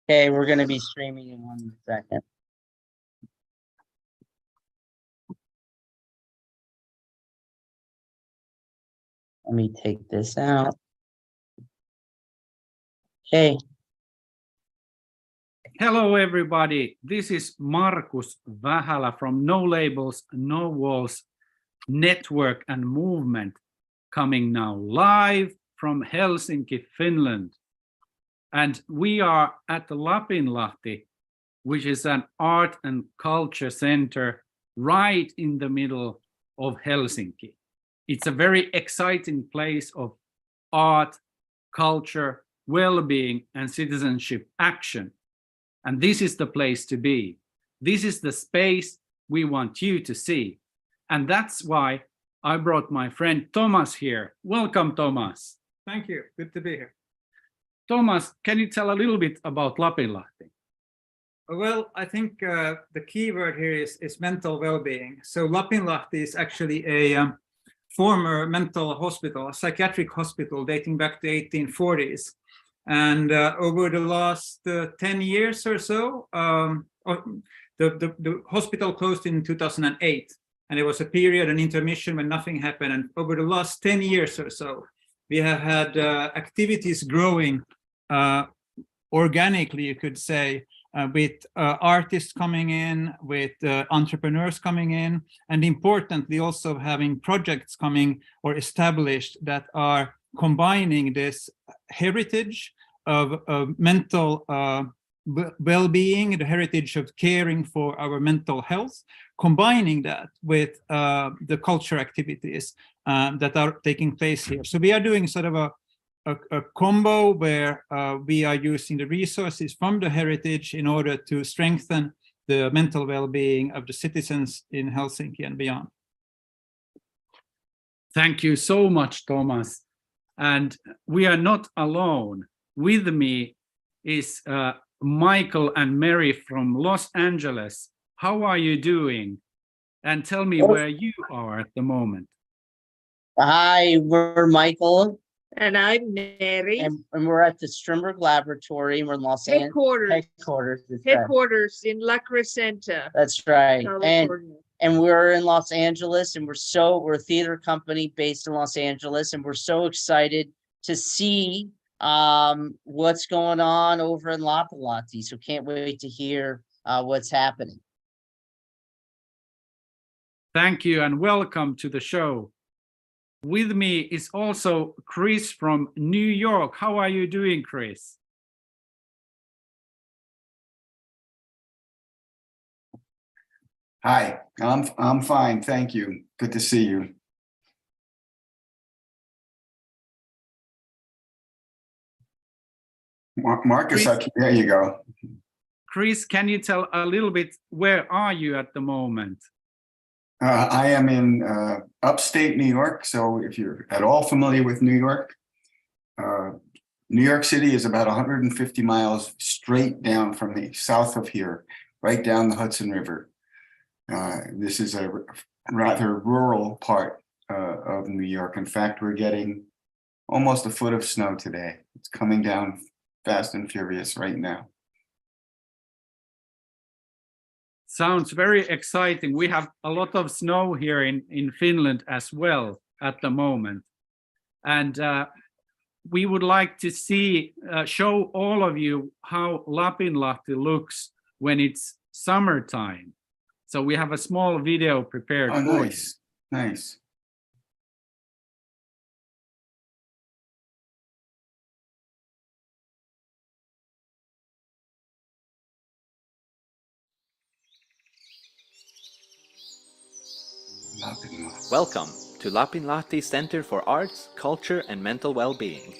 Okay, we're going to be streaming in 1 second. Let me take this out. Okay. Hello, everybody. This is Markus Vähälä from No Labels, No Walls Network and Movement, coming now live from Helsinki, Finland. And we are at the Lapinlahti, which is an art and culture center right in the middle of Helsinki. It's a very exciting place of art, culture, well-being, and citizenship action. And this is the place to be. This is the space we want you to see. And that's why I brought my friend Thomas here. Welcome, Thomas. Thank you. Good to be here. Thomas, can you tell a little bit about Lapinlahti? Well, I think the key word here is mental well-being. So Lapinlahti is actually a former mental hospital, a psychiatric hospital dating back to the 1840s. And over the last 10 years or so, the hospital closed in 2008. And there was a period, an intermission when nothing happened. And over the last 10 years or so, we have had activities growing organically, you could say, with artists coming in, with entrepreneurs coming in, and importantly also having projects coming or established that are combining this heritage of mental well-being, the heritage of caring for our mental health, combining that with the culture activities that are taking place here. So we are doing sort of a combo where we are using the resources from the heritage in order to strengthen the mental well-being of the citizens in Helsinki and beyond. Thank you so much, Thomas. And we are not alone. With me is Michael and Mary from Los Angeles. How are you doing? And tell me where you are at the moment. Hi, we're Michael. And I'm Mary. And we're at the Strindberg Laboratory. We're in Los Angeles. Headquarters. That's right. Headquarters in La Crescenta. That's right. California. And we're in Los Angeles, and we're a theater company based in Los Angeles, and we're so excited to see what's going on over in Lapinlahti. So can't wait to hear what's happening. Thank you and welcome to the show. With me is also Chris from New York. How are you doing, Chris? Hi, I'm fine, thank you. Good to see you. Marcus, there you go. Chris, can you tell a little bit, where are you at the moment? I am in upstate New York. So if you're at all familiar with New York, New York City is about 150 miles straight down from the south of here, right down the Hudson River. This is a rather rural part of New York. In fact, we're getting almost a foot of snow today. It's coming down fast and furious right now. Sounds very exciting. We have a lot of snow here in Finland as well at the moment. And we would like to show all of you how Lapinlahti looks when it's summertime. So we have a small video prepared for you. Nice. Welcome to Lapinlahti Center for Arts, Culture and Mental Well-Being.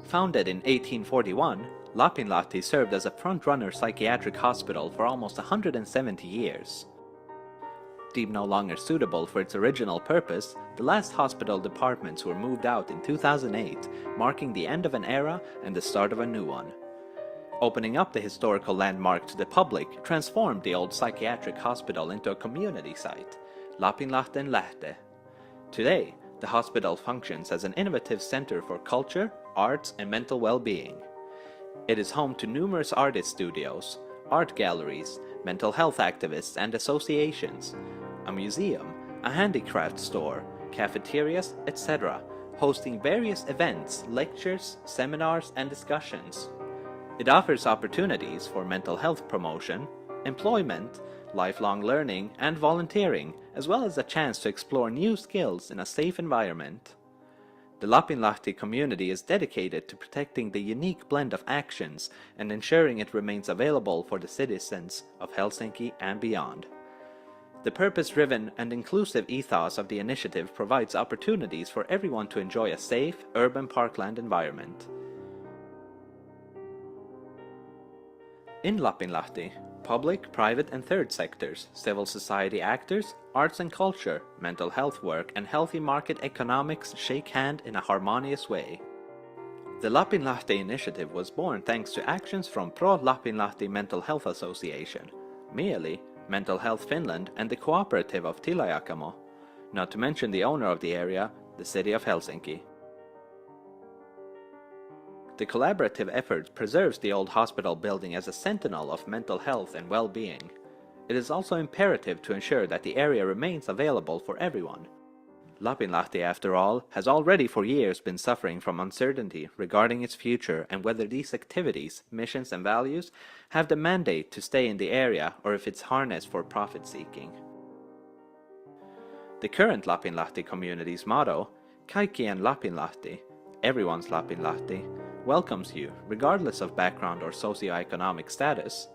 Founded in 1841, Lapinlahti served as a front-runner psychiatric hospital for almost 170 years. Deemed no longer suitable for its original purpose, the last hospital departments were moved out in 2008, marking the end of an era and the start of a new one. Opening up the historical landmark to the public transformed the old psychiatric hospital into a community site, Lapinlahden Lähde. Today, the hospital functions as an innovative center for culture, arts and mental well-being. It is home to numerous artist studios, art galleries, mental health activists and associations, a museum, a handicraft store, cafeterias, etc., hosting various events, lectures, seminars, and discussions. It offers opportunities for mental health promotion, employment, lifelong learning, and volunteering, as well as a chance to explore new skills in a safe environment. The Lapinlahti community is dedicated to protecting the unique blend of actions and ensuring it remains available for the citizens of Helsinki and beyond. The purpose-driven and inclusive ethos of the initiative provides opportunities for everyone to enjoy a safe, urban parkland environment. In Lapinlahti, public, private and third sectors, civil society actors, arts and culture, mental health work and healthy market economics shake hand in a harmonious way. The Lapinlahti initiative was born thanks to actions from Pro Lapinlahti Mental Health Association, Mieli, Mental Health Finland and the cooperative of Tilajakamo, not to mention the owner of the area, the city of Helsinki. The collaborative effort preserves the old hospital building as a sentinel of mental health and well-being. It is also imperative to ensure that the area remains available for everyone. Lapinlahti, after all, has already for years been suffering from uncertainty regarding its future and whether these activities, missions and values have the mandate to stay in the area or if it's harnessed for profit-seeking. The current Lapinlahti community's motto, Kaikkien Lapinlahti, everyone's Lapinlahti, welcomes you regardless of background or socioeconomic status.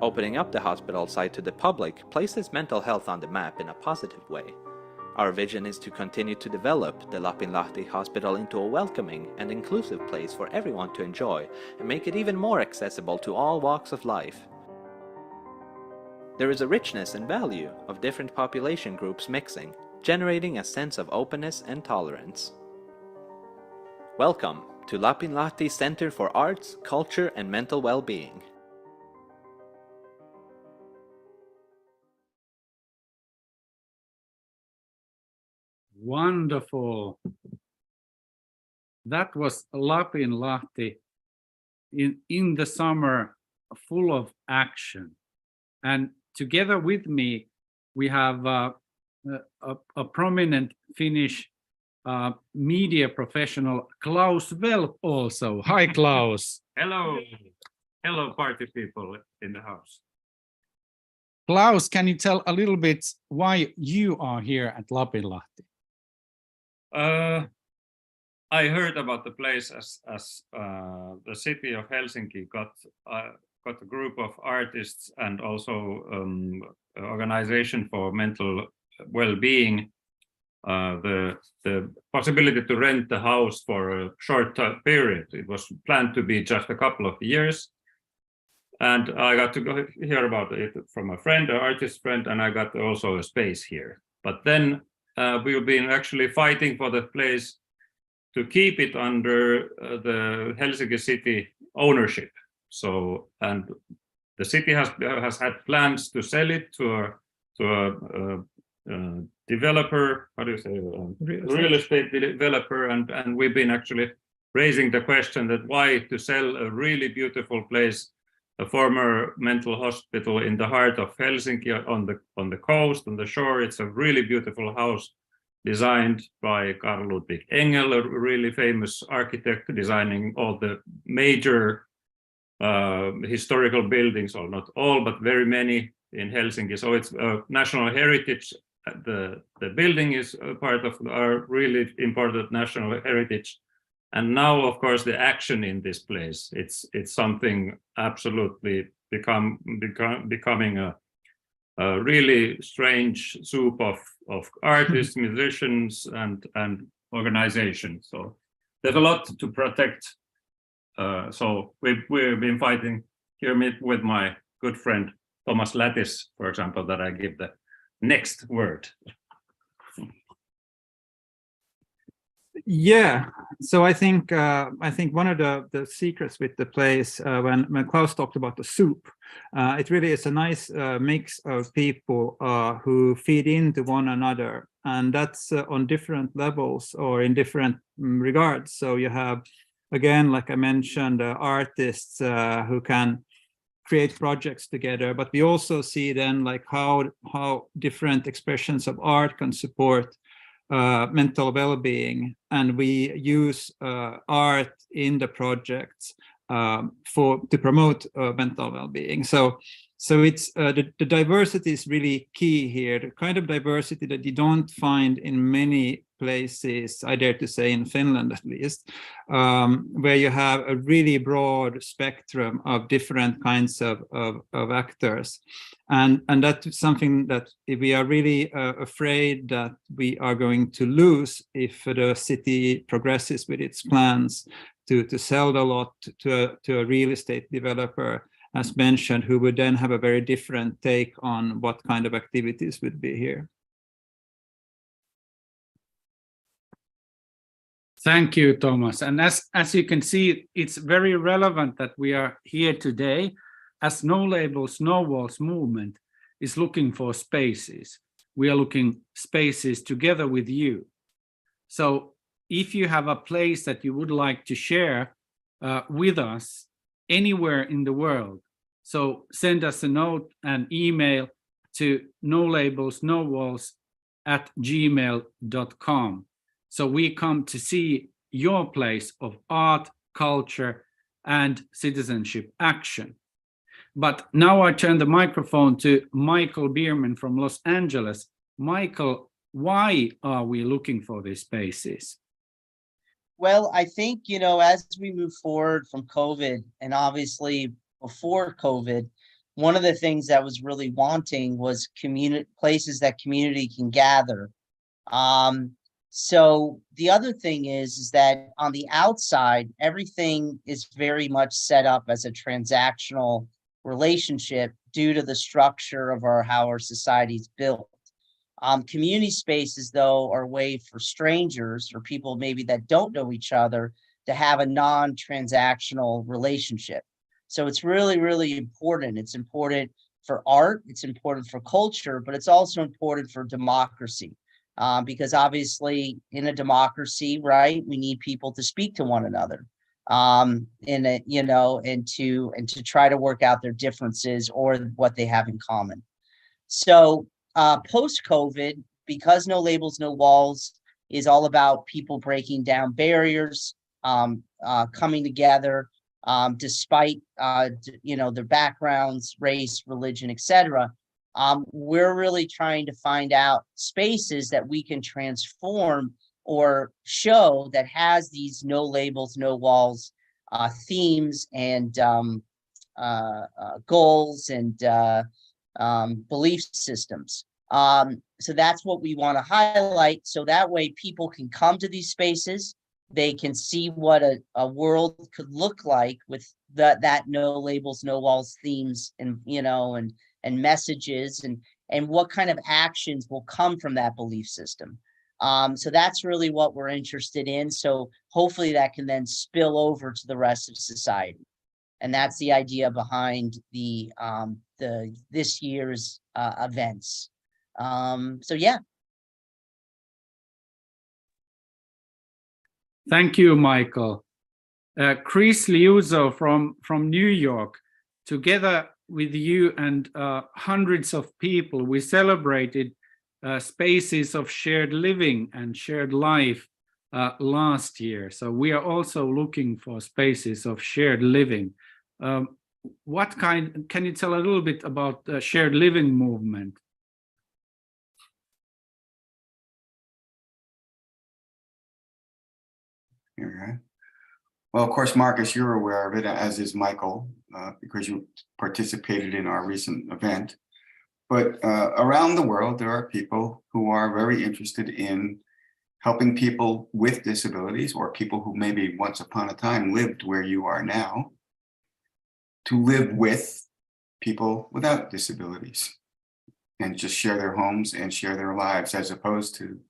Opening up the hospital site to the public places mental health on the map in a positive way. Our vision is to continue to develop the Lapinlahti Hospital into a welcoming and inclusive place for everyone to enjoy and make it even more accessible to all walks of life. There is a richness and value of different population groups mixing, generating a sense of openness and tolerance. Welcome to Lapinlahti Center for Arts, Culture and Mental Well-being. Wonderful. That was Lapinlahti in the summer, full of action. And together with me, we have a prominent Finnish media professional, Klaus Welp also. Hi, Klaus. Hello. Hello, party people in the house. Klaus, can you tell a little bit why you are here at Lapinlahti? I heard about the place as the city of Helsinki got a group of artists and also organization for mental well-being, the possibility to rent the house for a short period. It was planned to be just a couple of years. And I got to hear about it from a friend, an artist friend, and I got also a space here. But then we've been actually fighting for the place to keep it under the Helsinki city ownership. So, and the city has had plans to sell it to a developer, how do you say, real estate developer, and we've been actually raising the question that why to sell a really beautiful place, a former mental hospital in the heart of Helsinki on the coast, on the shore. It's a really beautiful house designed by Carl Ludwig Engel, a really famous architect designing all the major historical buildings, or not all, but very many in Helsinki. So it's a national heritage. The building is a part of our really important national heritage. And now, of course, the action in this place, it's something absolutely becoming a really strange soup of artists, musicians, and organizations. So there's a lot to protect. So we've been fighting here with my good friend Thomas Lattis, for example, that I give the next word. Yeah, so I think one of the secrets with the place, when Klaus talked about the soup, it really is a nice mix of people who feed into one another, and that's on different levels or in different regards. So you have again, like I mentioned, artists who can create projects together, but we also see then like how different expressions of art can support mental well-being, and we use art in the projects to promote mental well-being. So it's the diversity is really key here, the kind of diversity that you don't find in many places, I dare to say in Finland at least, where you have a really broad spectrum of different kinds of actors. And that's something that we are really afraid that we are going to lose if the city progresses with its plans to sell the lot to a real estate developer, as mentioned, who would then have a very different take on what kind of activities would be here. Thank you, Thomas. And as you can see, it's very relevant that we are here today, as No Labels, No Walls movement is looking for spaces. We are looking spaces together with you. So if you have a place that you would like to share with us anywhere in the world, so send us a note and email to nolabelsnowalls@gmail.com. So we come to see your place of art, culture, and citizenship action. But now I turn the microphone to Michael Bierman from Los Angeles. Michael, why are we looking for these spaces? Well, I think, you know, as we move forward from COVID, and obviously before COVID, one of the things that was really wanting was places that community can gather. So the other thing is that on the outside, everything is very much set up as a transactional relationship due to the structure of how our society is built. Community spaces, though, are a way for strangers or people maybe that don't know each other to have a non-transactional relationship. So it's really, really important. It's important for art, it's important for culture, but it's also important for democracy. Because obviously in a democracy, right, we need people to speak to one another, and to try to work out their differences or what they have in common. So post-COVID, because No Labels, No Walls is all about people breaking down barriers, coming together, despite their backgrounds, race, religion, etc. We're really trying to find out spaces that we can transform or show that has these No Labels, No Walls themes and goals and belief systems. So that's what we want to highlight. So that way people can come to these spaces. They can see what a world could look like with that No Labels, No Walls themes and messages and what kind of actions will come from that belief system. So that's really what we're interested in. So hopefully that can then spill over to the rest of society. And that's the idea behind this year's events. So yeah. Thank you, Michael. Chris Liuzzo from New York, together with you and hundreds of people, we celebrated spaces of shared living and shared life last year. So we are also looking for spaces of shared living. Can you tell a little bit about the shared living movement? Okay. Well, of course, Marcus, you're aware of it, as is Michael, because you participated in our recent event. But around the world, there are people who are very interested in helping people with disabilities or people who maybe once upon a time lived where you are now to live with people without disabilities and just share their homes and share their lives, as opposed to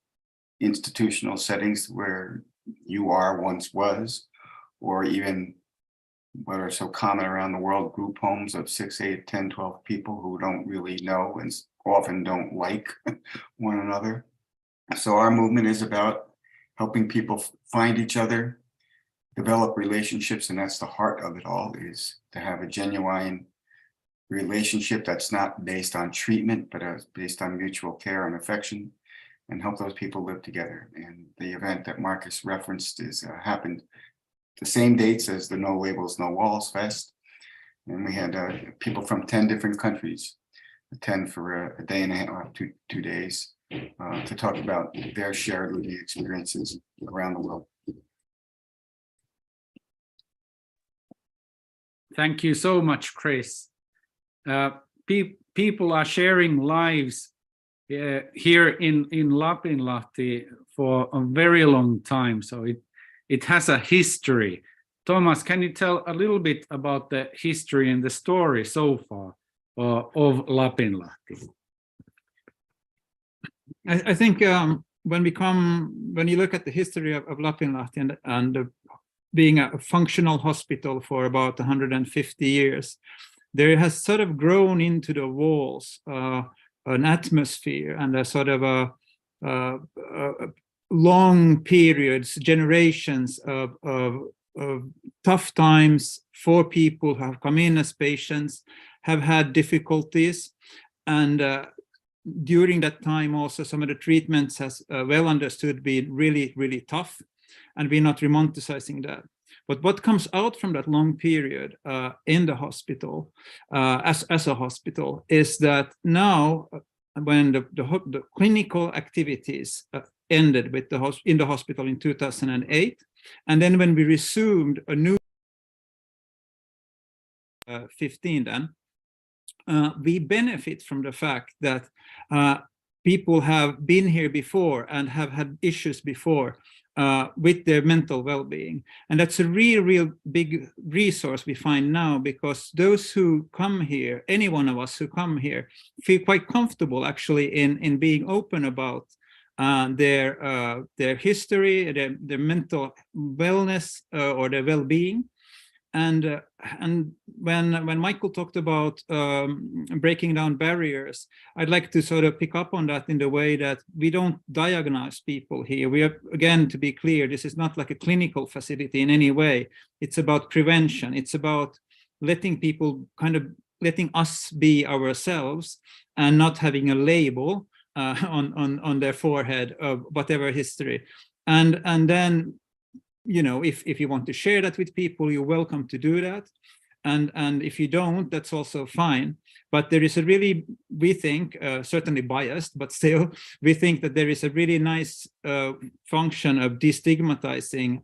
institutional settings where you are, once was, or even what are so common around the world, group homes of 6, 8, 10, 12 people who don't really know and often don't like one another. So our movement is about helping people find each other, develop relationships, and that's the heart of it all, is to have a genuine relationship that's not based on treatment, but based on mutual care and affection, and help those people live together. And the event that Marcus referenced is happened the same dates as the No Labels, No Walls Fest. And we had people from 10 different countries attend for a day and a half, 2 days, to talk about their shared living experiences around the world. Thank you so much, Chris. People are sharing lives here in Lapinlahti for a very long time, so it has a history. Thomas, can you tell a little bit about the history and the story so far of Lapinlahti? I think when you look at the history of Lapinlahti and being a functional hospital for about 150 years, there has sort of grown into the walls an atmosphere and a sort of a long periods, generations of tough times for people who have come in as patients, have had difficulties, and during that time also some of the treatments has well understood been really, really tough, and we're not romanticizing that. But what comes out from that long period in the hospital, as a hospital, is that now when the clinical activities ended with in the hospital in 2008, and then when we resumed a new 15 then, we benefit from the fact that people have been here before and have had issues before with their mental well-being. And that's a real big resource we find now, because those who come here, any one of us who come here, feel quite comfortable actually in being open about their history, their mental wellness or their well-being. And when Michael talked about breaking down barriers, I'd like to sort of pick up on that in the way that we don't diagnose people here. We are, again, to be clear, this is not like a clinical facility in any way. It's about prevention. It's about letting people letting us be ourselves and not having a label on their forehead of whatever history. And then, you know, if you want to share that with people, you're welcome to do that. And if you don't, that's also fine. But there is a really, we think, certainly biased, but still, we think that there is a really nice function of destigmatizing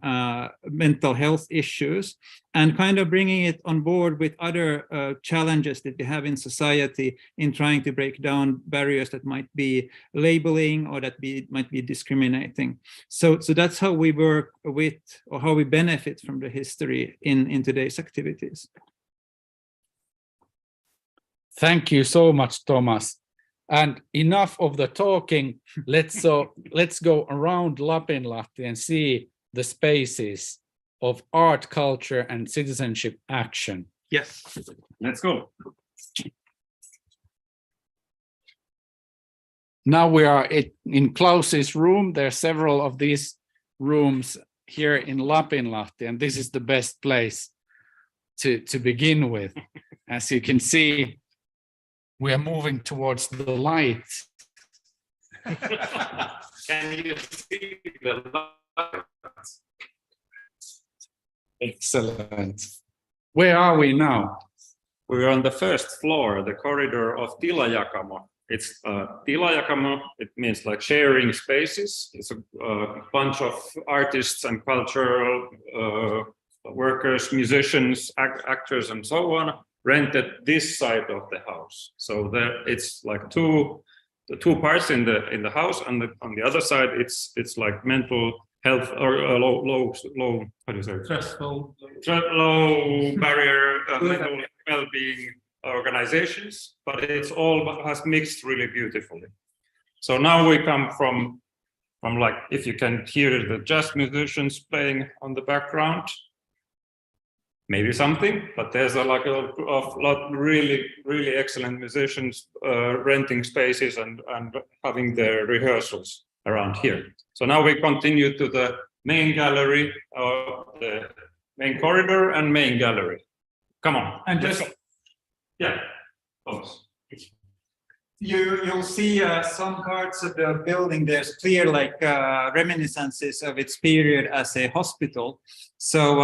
mental health issues and kind of bringing it on board with other challenges that we have in society in trying to break down barriers that might be labeling or that might be discriminating. So that's how we work with, or how we benefit from the history in today's activities. Thank you so much, Thomas. And enough of the talking. Let's go around Lapinlahti and see the spaces of art, culture, and citizenship action. Yes, let's go. Now we are in Klaus's room. There are several of these rooms here in Lapinlahti, and this is the best place to begin with. As you can see, we are moving towards the light. Can you see the light? Excellent. Where are we now? We're on the first floor, the corridor of Tilajakamo. It's Tilajakamo, it means like sharing spaces. It's a bunch of artists and cultural workers, musicians, actors, and so on, rented this side of the house. So there, it's like the two parts in the house, and on the other side, it's like mental health or low how do you say, stressful, low barrier mental well-being organizations, but it's all has mixed really beautifully. So now we come from like, if you can hear the jazz musicians playing on the background, maybe something, but there's a lot really excellent musicians renting spaces and having their rehearsals around here. So now we continue to the main gallery, the Main corridor and main gallery. Come on. And let's just go. Yeah. Thomas. you'll see some parts of the building. There's clear reminiscences of its period as a hospital. So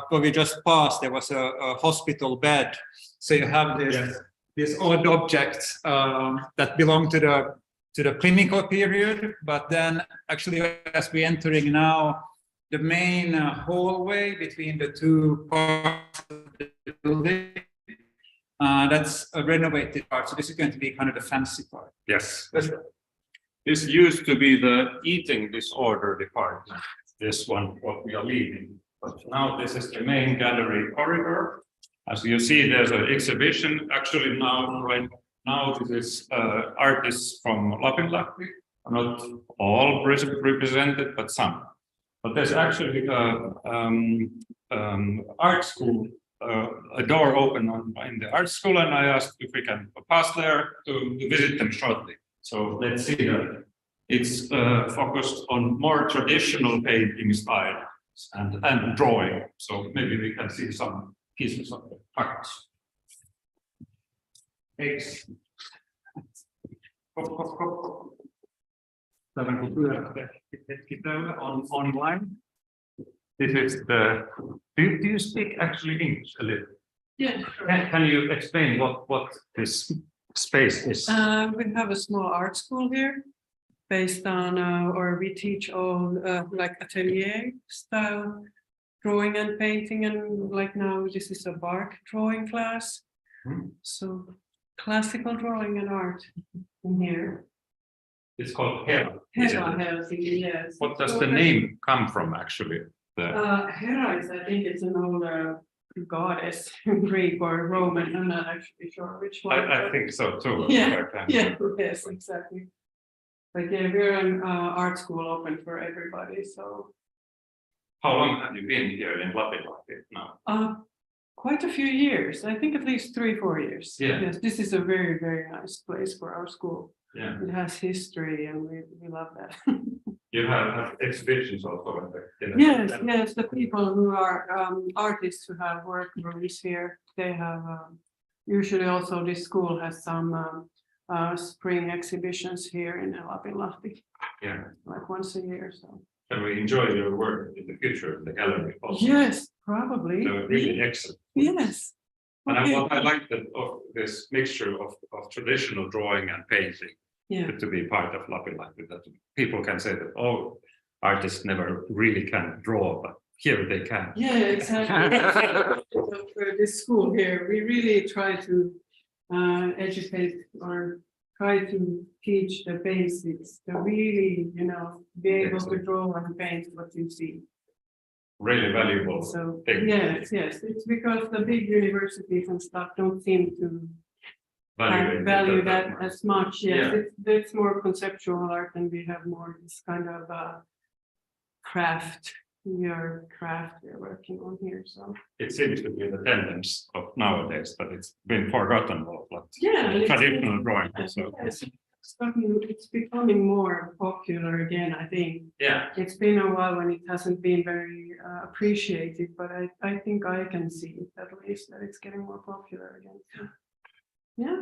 what we just passed, there was a hospital bed. So you have this odd objects that belong to the clinical period, but then actually as we're entering now, the main hallway between the two parts of the building, that's a renovated part. So this is going to be kind of the fancy part. Yes. This used to be the eating disorder department. This one, what we are leaving. But now this is the main gallery corridor. As you see, there's an exhibition. Actually, now this is artists from Lapinlahti. Not all represented, but some. But there's actually art school. A door open in the art school, and I asked if we can pass there to visit them shortly. So let's see that. It's focused on more traditional painting styles and drawing. So maybe we can see some pieces of the arts. Thanks. On online. This is the. Do you speak actually English a little? Yeah. Can you explain what this space is? We have a small art school here based on, or we teach all like atelier style drawing and painting, and like now this is a bark drawing class. So classical drawing and art in here. It's called Hera. Helsinki, yes. What does the name come from actually? Hera is, I think it's an old goddess, Greek or Roman. I'm not actually sure which one. I think so too. Yeah, yeah, yes, exactly. But yeah, we're an art school open for everybody. So How long have you been here in Lapinlahti now? quite a few years. I think at least 3-4 years. Yeah. Yes, this is a very, very nice place for our school. Yeah. It has history, and we love that. You have exhibitions also in the Yes, yes, the people who are artists who have work rooms here, they have usually also this school has some spring exhibitions here in Lapinlahti, Yeah. like once a year. So Can we enjoy your work in the future in the gallery also? yes, probably. They're really excellent. Yes. And Okay. what I like of this mixture of traditional drawing and painting Yeah. to be part of Lapinlahti, that people can say that, oh, artists never really can draw, but here they can. Yeah, exactly. For this school here, we really try to educate or try to teach the basics to really, be able to draw and paint what you see. Really valuable. So thing. yes, it's because the big universities and stuff don't seem to value that as much. Yes, Yeah. it's more conceptual art, and we have more this kind of craft. Your craft we're working on here. So It seems to be the tendency of nowadays, but it's been forgotten about yeah, traditional drawing. So yes, it's becoming more popular again. I think yeah, it's been a while when it hasn't been very appreciated, but I think I can see it at least that it's getting more popular again. So, yeah.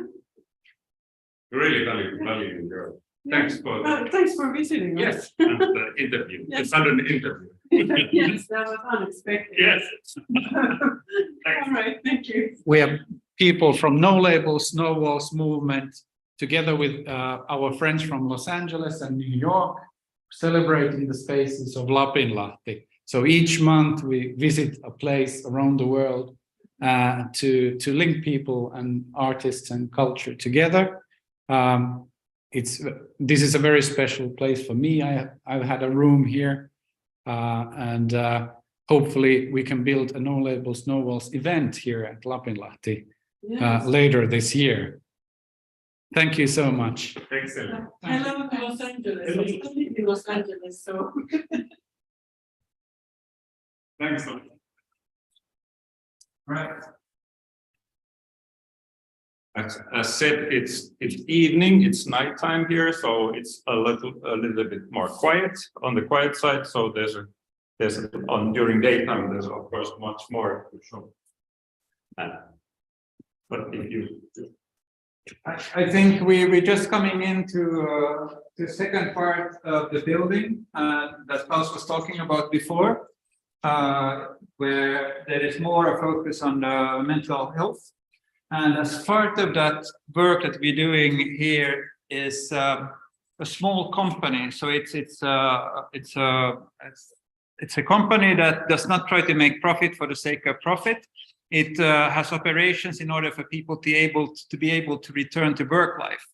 really valuable girl. Thanks for Thanks for visiting us. yes, and the interview. Yes. It's under an interview. Yes, that was unexpected. Yes. All right, thank you. We have people from No Labels, No Walls movement, together with our friends from Los Angeles and New York, celebrating the spaces of Lapinlahti. So each month we visit a place around the world to link people and artists and culture together. This is a very special place for me. I've had a room here, and hopefully we can build a No Labels, No Walls event here at Lapinlahti later this year. Thank you so much. Excellent. Hello to Los Angeles. I live in Los Angeles, so. Thanks. Right. As said, it's evening, it's nighttime here, so it's a little bit more quiet on the quiet side. So there's a there's during daytime, there's of course much more to show. But if you I think we're just coming into the second part of the building that Klaus was talking about before, where there is more a focus on mental health. And as part of that work that we're doing here is a small company. So it's a company that does not try to make profit for the sake of profit. It has operations in order for people to be able to return to work life.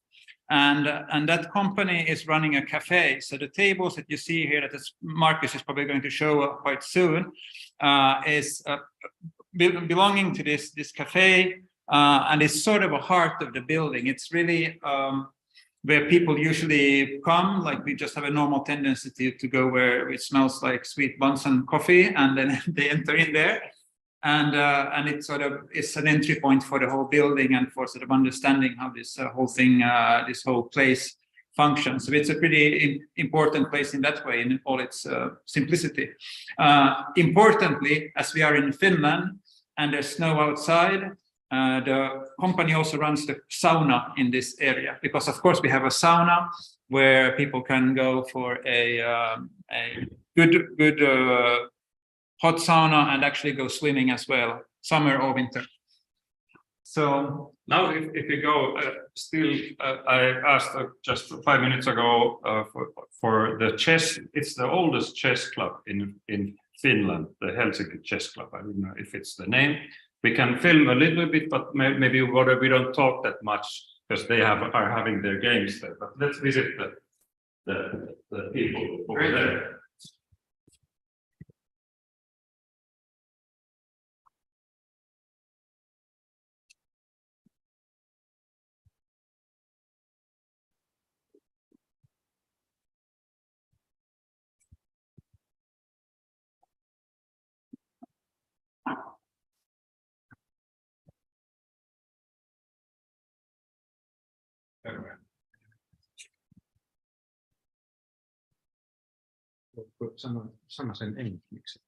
And that company is running a cafe. So the tables that you see here that Marcus is probably going to show quite soon is belonging to this cafe. And it's sort of a heart of the building. It's really where people usually come, like we just have a normal tendency to go where it smells like sweet buns and coffee, and then they enter in there. And it sort of is an entry point for the whole building and for sort of understanding how this whole thing, this whole place functions. So it's a pretty important place in that way, in all its simplicity. Importantly, as we are in Finland and there's snow outside, the company also runs the sauna in this area, because of course we have a sauna where people can go for a good hot sauna and actually go swimming as well, summer or winter. So now, if you go, I asked just 5 minutes ago for the chess. It's the oldest chess club in Finland, the Helsinki Chess Club. I don't know if it's the name. We can film a little bit, but maybe we don't talk that much because they are having their games there. But let's visit the people over there. Sano sen englanniksi.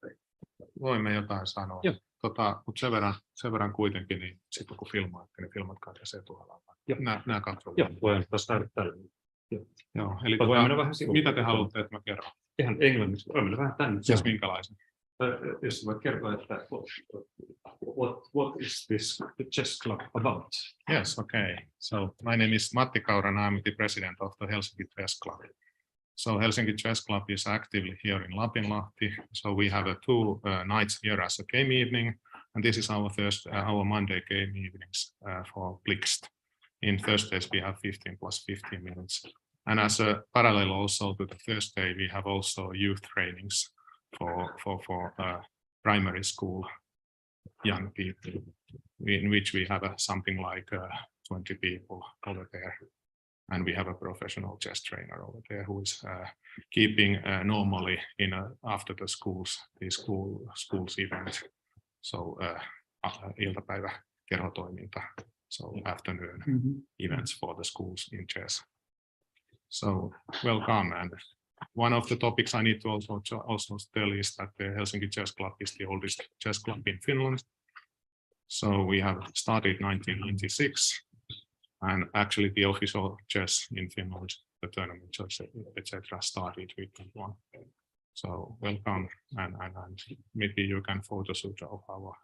Voimme jotain sanoa. Mutta sen verran kuitenkin, niin sitten kun filmaatte, niin filmatkaa tässä etualalla. Nämä katsovat. Joo, voin tuossa tällä. Joo, eli mitä te haluatte, että mä kerron? Ihan englanniksi. Voimme vähän tänne. Siis minkälaisen? Jos voit kertoa, että what is this chess club about? Yes, okay. So my name is Matti Kaura and I'm the president of the Helsinki Chess Club. So Helsinki Chess Club is actively here in Lapinlahti. So we have 2 nights here as a game evening, and this is our Monday game evenings for Blixt. In Thursdays we have 15 plus 15 minutes. And as a parallel also to the Thursday, we have also youth trainings for primary school young people, in which we have something like 20 people over there. And we have a professional chess trainer over there who is keeping normally after the schools event. So iltapäiväkerhotoiminta, so afternoon events for the schools in chess. So welcome. And one of the topics I need to also tell is that the Helsinki Chess Club is the oldest chess club in Finland. So we have started 1996. And actually the official chess in Finland, the tournament, etc. started with that one. So welcome, and maybe you can photoshoot of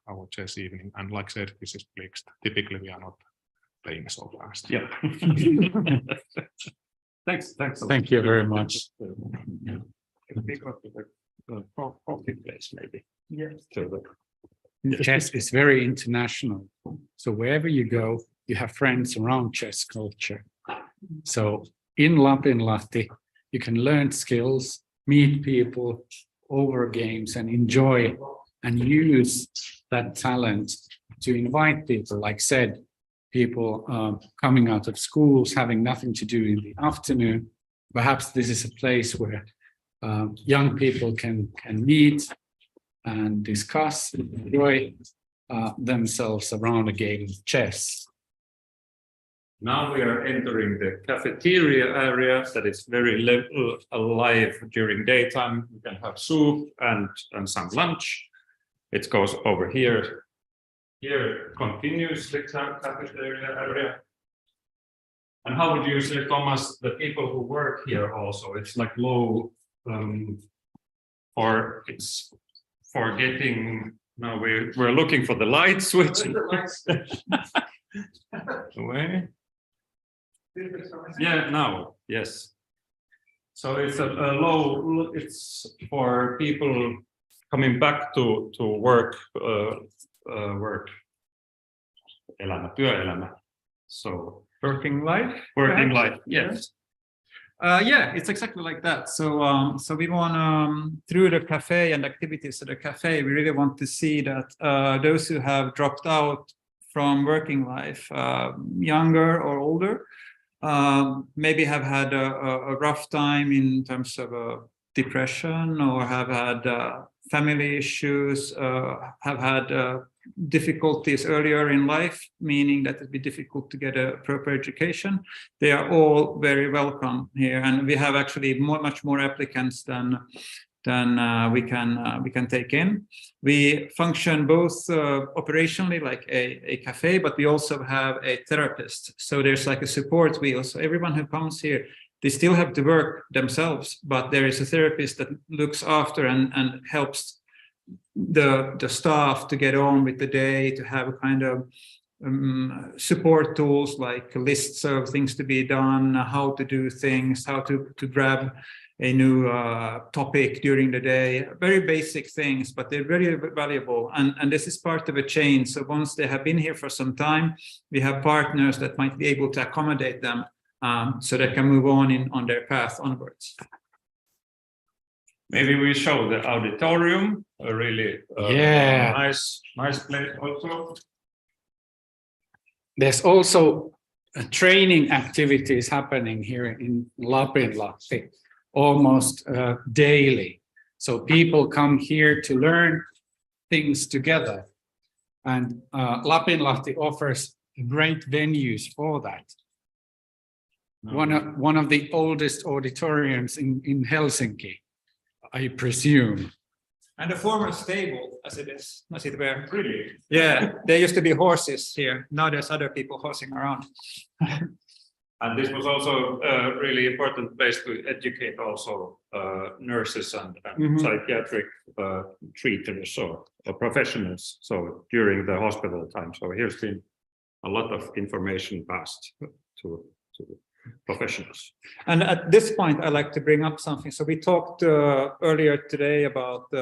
our chess evening. And like I said, this is Blixt. Typically we are not playing so fast. Yeah. Thanks. Thank you very much. Coffee place, maybe. Yes. Chess is very international. So wherever you go, you have friends around chess culture. So in Lapinlahti, you can learn skills, meet people over games, and enjoy and use that talent to invite people. Like said, people coming out of schools, having nothing to do in the afternoon. Perhaps this is a place where young people can meet and discuss, enjoy themselves around a game of chess. Now we are entering the cafeteria area that is very alive during daytime. We can have soup and some lunch. It goes over here. Here continues the cafeteria area. And how would you say, Thomas, the people who work here also, it's like low, or it's for getting, now we're looking for the light switch. Away. Yeah, now, yes. So it's a low, it's for people coming back to work, työelämä. So Working life? working perhaps? life, yes. Yeah, it's exactly like that. So, so we want through the cafe and activities at the cafe, we really want to see that those who have dropped out from working life, younger or older, maybe have had a rough time in terms of depression, or have had family issues, have had difficulties earlier in life, meaning that it'd be difficult to get a proper education. They are all very welcome here, and we have actually much more applicants than we can take in. We function both operationally like a cafe, but we also have a therapist. So there's like a support wheel. So everyone who comes here, they still have to work themselves, but there is a therapist that looks after and helps the staff to get on with the day, to have a kind of support tools like lists of things to be done, how to do things, how to grab a new topic during the day, very basic things, but they're very valuable. And this is part of a chain. So once they have been here for some time, we have partners that might be able to accommodate them so they can move on their path onwards. Maybe we show the auditorium, a really nice place also. There's also training activities happening here in Lapinlahti almost daily. So people come here to learn things together. And Lapinlahti offers great venues for that. One of the oldest auditoriums in Helsinki, I presume. And the former stable, as it is, as it were. Really? Yeah, there used to be horses here. Now there's other people horsing around. And this was also a really important place to educate also nurses and psychiatric treaters or professionals. So during the hospital time. So here's been a lot of information passed to professionals. And at this point, I'd like to bring up something. So we talked earlier today about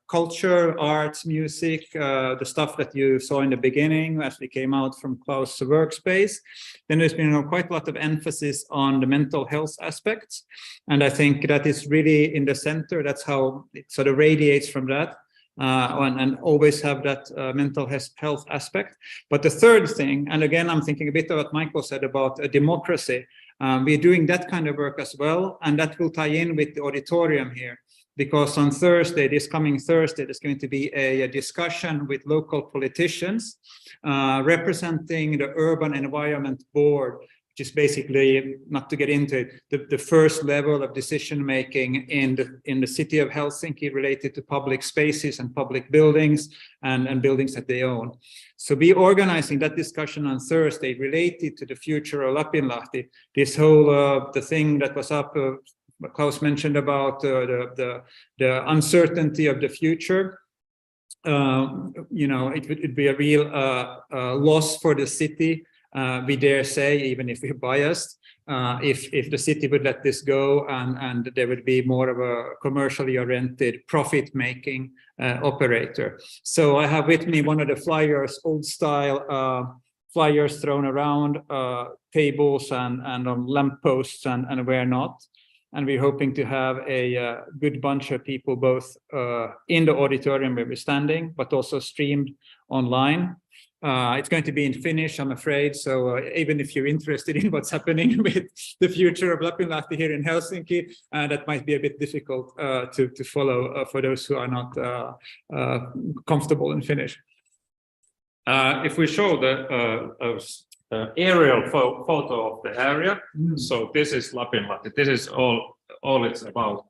culture, arts, music, the stuff that you saw in the beginning as we came out from Klaus' workspace. Then there's been quite a lot of emphasis on the mental health aspects. And I think that is really in the center. That's how it sort of radiates from that. And always have that mental health aspect. But the third thing, and again, I'm thinking a bit of what Michael said about democracy. We're doing that kind of work as well, and that will tie in with the auditorium here, because on Thursday, this coming Thursday, there's going to be a discussion with local politicians representing the Urban Environment Board, which is basically, not to get into it, the first level of decision making in the city of Helsinki related to public spaces and public buildings and buildings that they own. So we're organizing that discussion on Thursday related to the future of Lapinlahti. This whole the thing that was up, Klaus mentioned about the uncertainty of the future. You know, it'd be a real loss for the city. We dare say, even if we're biased, if the city would let this go and there would be more of a commercially oriented profit-making operator. So I have with me one of the flyers, old style flyers thrown around, tables and on lampposts and where not. And we're hoping to have a good bunch of people both in the auditorium where we're standing, but also streamed online. It's going to be in Finnish, I'm afraid. So even if you're interested in what's happening with the future of Lapinlahti here in Helsinki, that might be a bit difficult to follow for those who are not comfortable in Finnish. If we show the aerial photo of the area. So this is Lapinlahti. This is all it's about.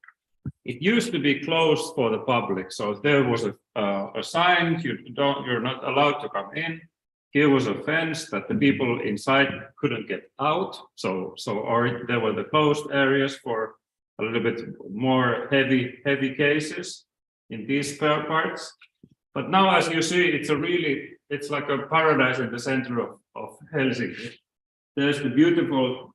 It used to be closed for the public. So there was a sign, you're not allowed to come in. Here was a fence that the people inside couldn't get out. Or there were the closed areas for a little bit more heavy cases in these parts. But now, as you see, it's like a paradise in the center of Helsinki. There's the beautiful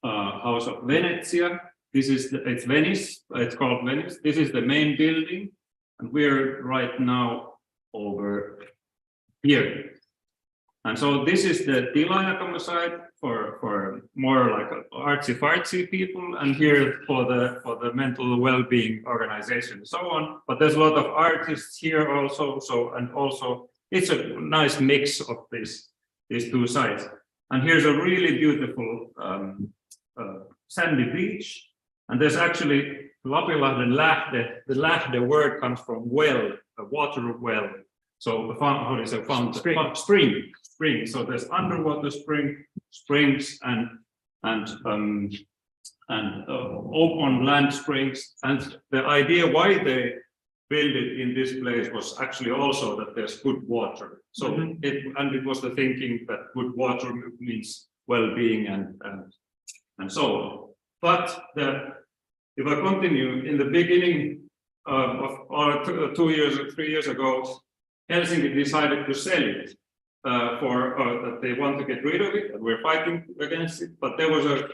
house of Venezia. It's Venice. It's called Venice. This is the main building, and we're right now over here. And so this is the Tilajakamu side for more like artsy-fartsy people, and here for the mental well-being organization and so on. But there's a lot of artists here also. And also it's a nice mix of these two sides. And here's a really beautiful sandy beach. And there's actually Lapinlahden Lähde. The Lähde word comes from well, a water well. So how is it? Spring. So there's underwater springs and open land springs. And the idea why they built it in this place was actually also that there's good water. So it was the thinking that good water means well-being and so on. But if I continue, in the beginning of 3 years ago, Helsinki decided to sell it that they want to get rid of it, and we're fighting against it. But there was a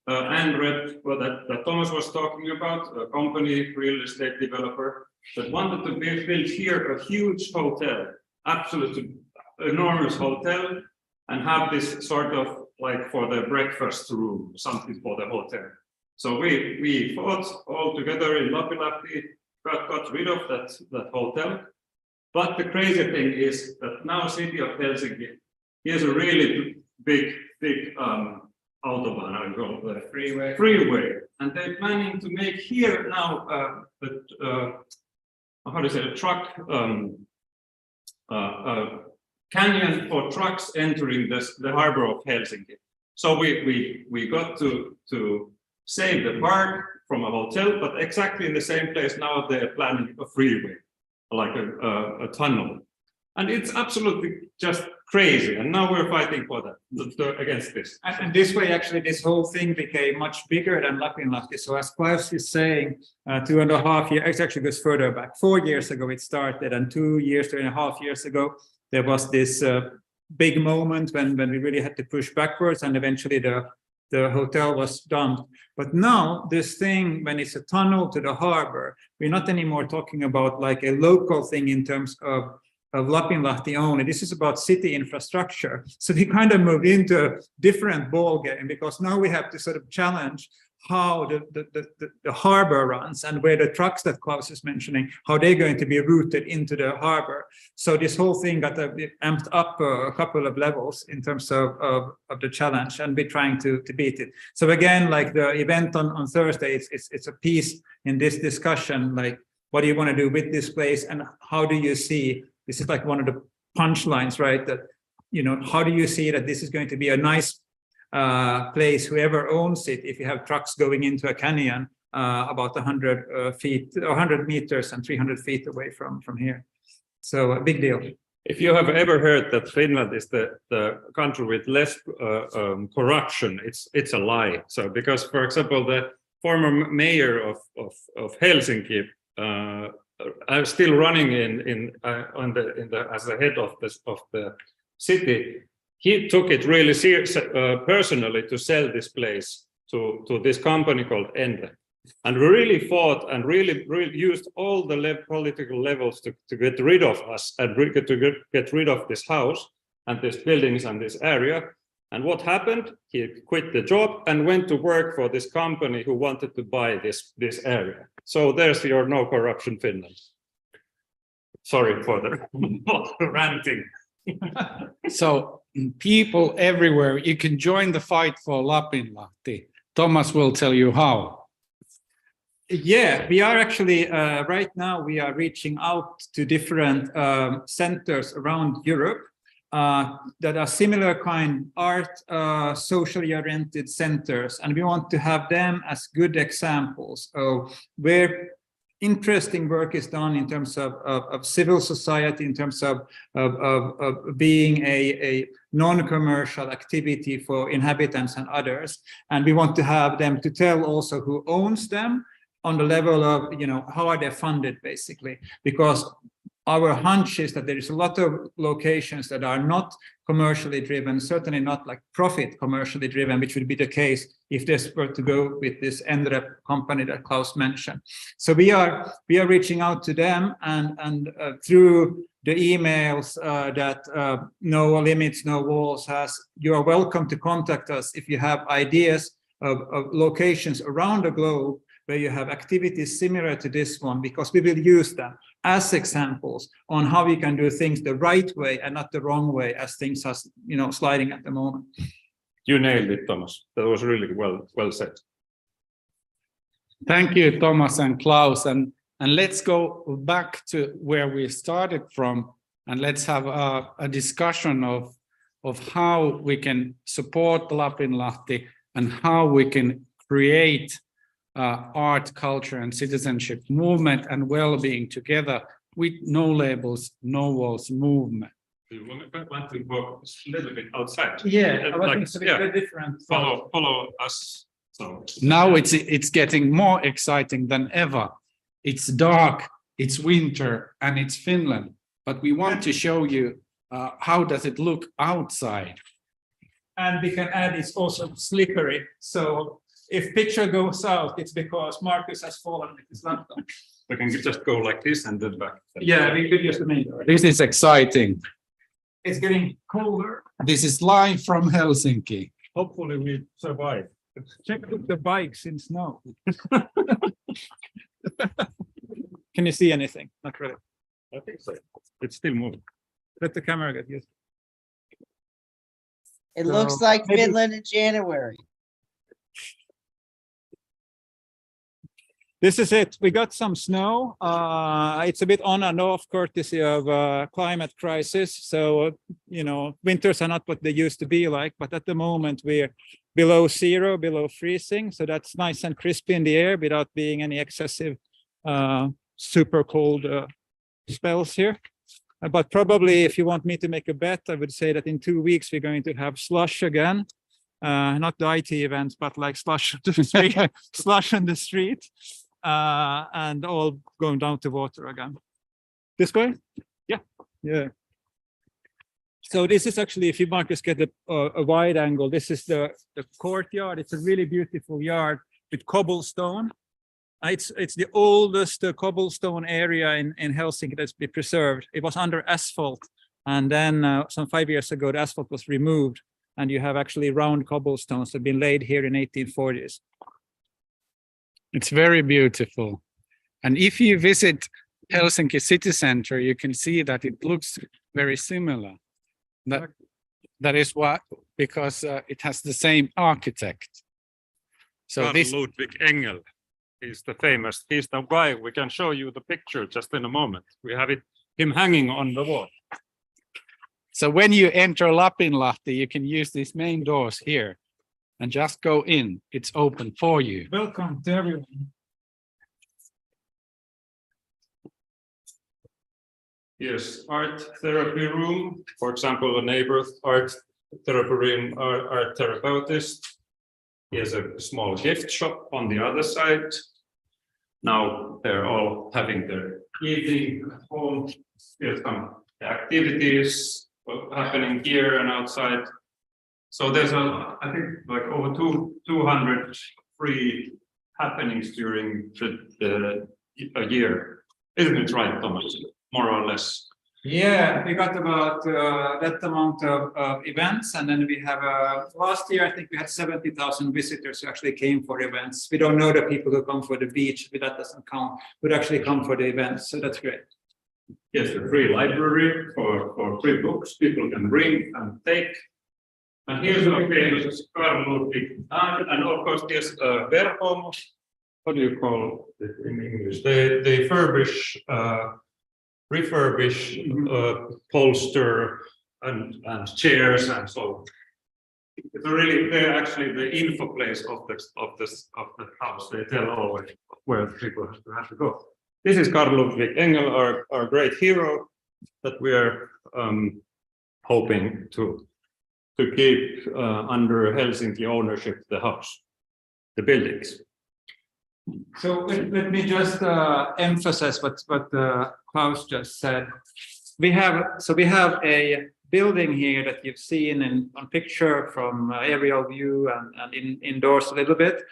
ANREP that Thomas was talking about, a company, real estate developer, that wanted to build here a huge hotel, absolutely enormous hotel, and have this sort of like for the breakfast room, something for the hotel. So we fought all together in Lapinlahti, got rid of that hotel. But the crazy thing is that now city of Helsinki, here's a really big autobahn, I call the freeway, and they're planning to make here now a truck canyon for trucks entering the harbor of Helsinki. So we got to save the park from a hotel, but exactly in the same place now they're planning a freeway, like a tunnel. And it's absolutely just crazy. And now we're fighting for that, against this. And this way, actually, this whole thing became much bigger than Lapinlahti. So as Klaus is saying, 2.5 years, it actually goes further back. 4 years ago it started, and 2.5 years ago, there was this big moment when we really had to push backwards, and eventually the hotel was dumped. But now this thing, when it's a tunnel to the harbor, we're not anymore talking about like a local thing in terms of Lapinlahti only. This is about city infrastructure. So we kind of moved into a different ball game, because now we have to sort of challenge how the harbor runs, and where the trucks that Klaus is mentioning, how they're going to be routed into the harbor. So this whole thing got amped up a couple of levels in terms of the challenge, and we're trying to beat it. So again, like the event on Thursday, it's a piece in this discussion, like what do you want to do with this place, and how do you see, this is like one of the punchlines, right? That, you know, how do you see that this is going to be a nice place, whoever owns it, if you have trucks going into a canyon about 100 meters and 300 feet away from here. So a big deal. If you have ever heard that Finland is the country with less corruption, it's a lie. So because, for example, the former mayor of Helsinki still running as the head of the city, he took it really serious, personally, to sell this place to this company called Ende. And we really fought and really used all the political levels to get rid of us and to get rid of this house and these buildings and this area. And what happened? He quit the job and went to work for this company who wanted to buy this area. So there's your no corruption Finland. Sorry for the ranting. So people everywhere, you can join the fight for Lapinlahti. Thomas will tell you how. Yeah, we are actually, right now we are reaching out to different centers around Europe. that are similar kind art, socially oriented centers, and we want to have them as good examples of where interesting work is done in terms of civil society, in terms of being a non-commercial activity for inhabitants and others. And we want to have them to tell also who owns them on the level of, how are they funded, basically, because our hunch is that there is a lot of locations that are not commercially driven, certainly not like profit commercially driven, which would be the case if this were to go with this NREP company that Klaus mentioned. So we are reaching out to them, and through the emails that No Limits, No Walls has, you are welcome to contact us if you have ideas of locations around the globe where you have activities similar to this one, because we will use them as examples on how we can do things the right way and not the wrong way, as things are, sliding at the moment. You nailed it, Thomas. That was really well said. Thank you, Thomas and Klaus. And let's go back to where we started from, and let's have a discussion of how we can support Lapinlahti and how we can create art, culture, and citizenship movement and well-being together with No Labels, No Walls movement. You want to walk a little bit outside? Yeah, I think it's a bit very different. Follow us. So now it's getting more exciting than ever. It's dark, it's winter, and it's Finland. But we want to show you how does it look outside. And we can add it's also slippery. So if picture goes out, it's because Marcus has fallen with his laptop. we can just go like this and then back. Yeah, we could use the main door. This is exciting. It's getting colder. This is live from Helsinki. Hopefully we survive. Check the bikes in snow. Can you see anything? Not really. I think so. It's still moving. Let the camera get used. It So, looks like maybe- Finland in January. This is it. We got some snow. It's a bit on and off courtesy of climate crisis. So, winters are not what they used to be like, but at the moment we're below zero, below freezing. So that's nice and crispy in the air without being any excessive super cold spells here. But probably if you want me to make a bet, I would say that in 2 weeks we're going to have slush again. Not the IT events, but like slush on the street, slush on the street, and all going down to water again. This way? Yeah. So this is actually, if you Marcus get a wide angle, this is the courtyard. It's a really beautiful yard with cobblestone. It's the oldest cobblestone area in Helsinki that's been preserved. It was under asphalt, and then some 5 years ago, the asphalt was removed, and you have actually round cobblestones that have been laid here in 1840s. It's very beautiful. And if you visit Helsinki city center, you can see that it looks very similar. That is why, because it has the same architect. So Carl this Ludwig Engel. He's the guy. We can show you the picture just in a moment. We have him hanging on the wall. So when you enter Lapinlahti, you can use these main doors here and just go in. It's open for you. Welcome to everyone. Yes, art therapy room. For example, a neighbor's art therapy room, art therapeutist. Here's a small gift shop on the other side. Now they're all having their evening at home. Here's some activities happening here and outside. So there's I think like over 200 free happenings during a year. Isn't it right, Thomas? More or less. Yeah, we got about that amount of events, and then we have last year I think we had 70,000 visitors who actually came for events. We don't know the people who come for the beach, but that doesn't count. Would actually come for the events, so that's great. Yes, a free library for free books. People can bring and take. And here's a famous Carl Ludwig, and of course there's Verhomo. What do you call it in English? They refurbish polster and chairs and so. It's really they're actually the info place of the house. They tell always where people have to go. This is Carl Ludwig Engel, our great hero that we are hoping to keep under Helsinki ownership, the house, the buildings. So let me just emphasize what Klaus just said. We have a building here that you've seen on picture from aerial view and indoors a little bit,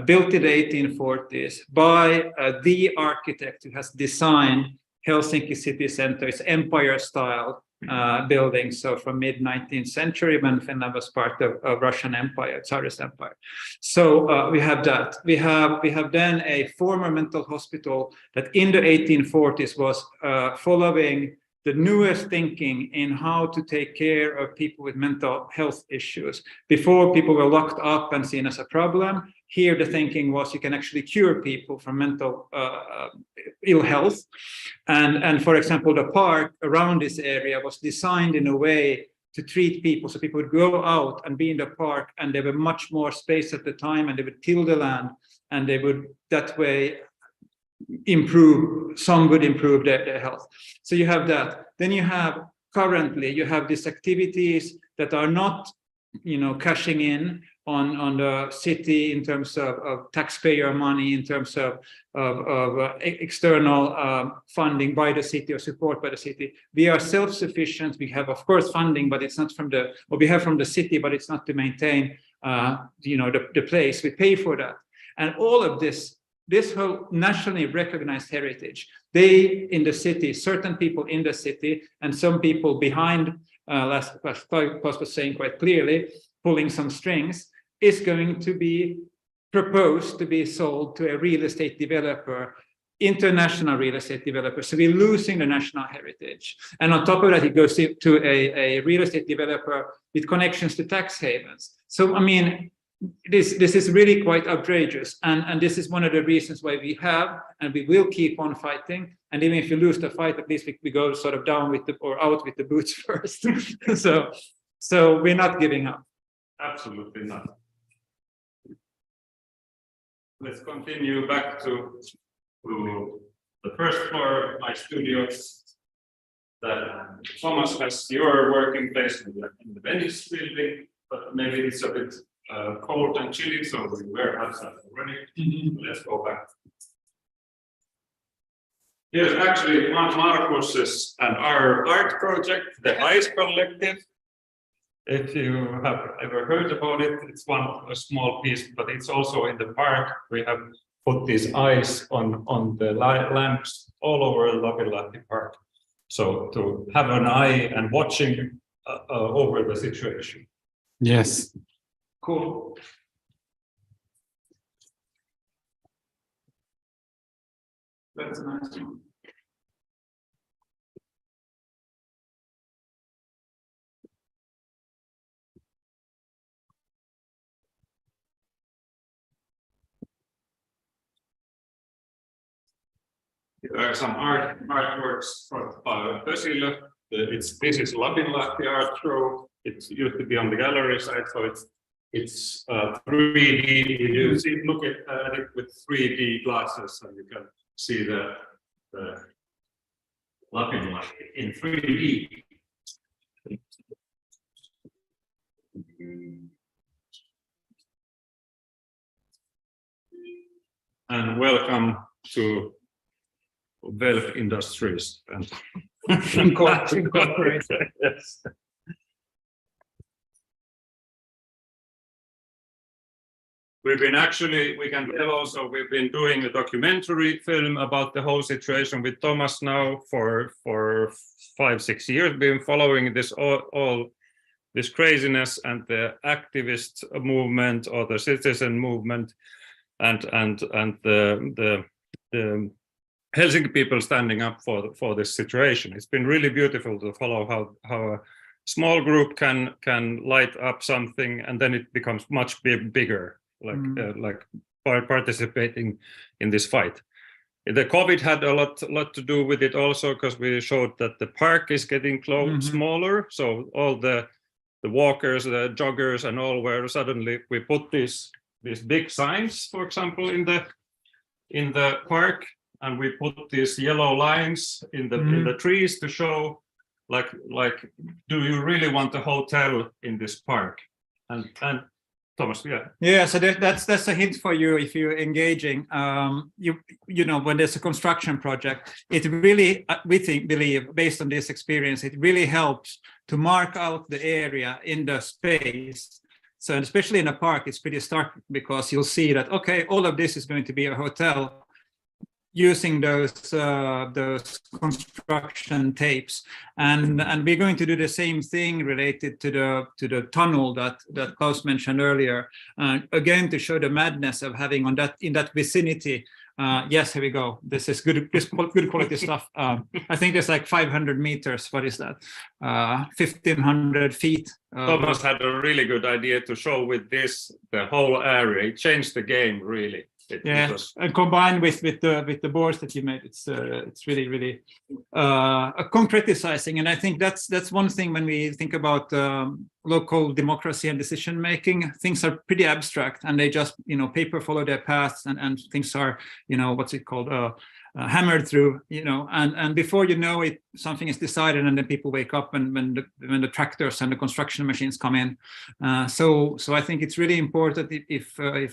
built in the 1840s by the architect who has designed Helsinki city center. It's empire style building, so from mid-19th century when Finland was part of Russian Empire, Tsarist Empire. So we have that. We have then a former mental hospital that in the 1840s was following the newest thinking in how to take care of people with mental health issues. Before, people were locked up and seen as a problem. Here, the thinking was you can actually cure people from mental ill health. And for example, the park around this area was designed in a way to treat people. So people would go out and be in the park, and there were much more space at the time, and they would till the land, and they would that way some would improve their health. So you have that. Then you have currently these activities that are not, cashing in on the city in terms of taxpayer money, in terms of external funding by the city or support by the city. We are self-sufficient. We have, of course, funding, but it's not we have from the city, but it's not to maintain, the place. We pay for that. And all of this whole nationally recognized heritage, they in the city, certain people in the city and some people behind, last Klaus was saying quite clearly, pulling some strings, is going to be proposed to be sold to a real estate developer, international real estate developer. So we're losing the national heritage. And on top of that, it goes to a real estate developer with connections to tax havens. So, I mean, this is really quite outrageous, and this is one of the reasons why we have and we will keep on fighting. And even if you lose the fight, at least we go sort of down with out with the boots first. so we're not giving up. Absolutely not. Let's continue back to the first floor of my studios. That Thomas has your working place in the Venice building, but maybe it's a bit cold and chilly, so we were outside already. Let's go back. Here's actually Markus's and our art project, the Ice Collective. If you have ever heard about it, it's a small piece, but it's also in the park. We have put this ice on the lamps all over Lapinlahti Park. So to have an eye and watching over the situation. Yes. Cool. That's a nice one. There are some artworks from Pösilö. This is Lapinlahti art show. It used to be on the gallery side, so it's 3D. You look at it with 3D glasses, and you can see the Lapinlahti in 3D. And welcome to Velf Industries and Incorporated. Yes. We can tell also, we've been doing a documentary film about the whole situation with Thomas now for 5-6 years. We've been following this all this craziness and the activist movement or the citizen movement and the Helsinki people standing up for this situation. It's been really beautiful to follow how a small group can light up something and then it becomes much bigger, like participating in this fight. The COVID had a lot to do with it also, because we showed that the park is getting smaller. So all the walkers, the joggers, and all were suddenly, we put these big signs, for example, in the park, and we put these yellow lines in the trees to show, like, do you really want a hotel in this park? And Thomas, yeah. So that's a hint for you if you're engaging. You know, when there's a construction project, it really, we believe, based on this experience, it really helps to mark out the area in the space. So especially in a park, it's pretty stark, because you'll see that, okay, all of this is going to be a hotel, using those construction tapes, and we're going to do the same thing related to the tunnel that Klaus mentioned earlier, again, to show the madness of having in that vicinity. Yes, here we go. This is good quality stuff. I think there's like 500 meters. What is that? 1,500 feet. Thomas had a really good idea to show with this the whole area. It changed the game, really. And combined with the boards that you made, it's really concretizing. And I think that's one thing when we think about local democracy and decision making. Things are pretty abstract, and they just, you know, paper follow their paths, and things are, you know, what's it called, hammered through, you know, and before you know it, something is decided, and then people wake up, and when the tractors and the construction machines come in. So I think it's really important if a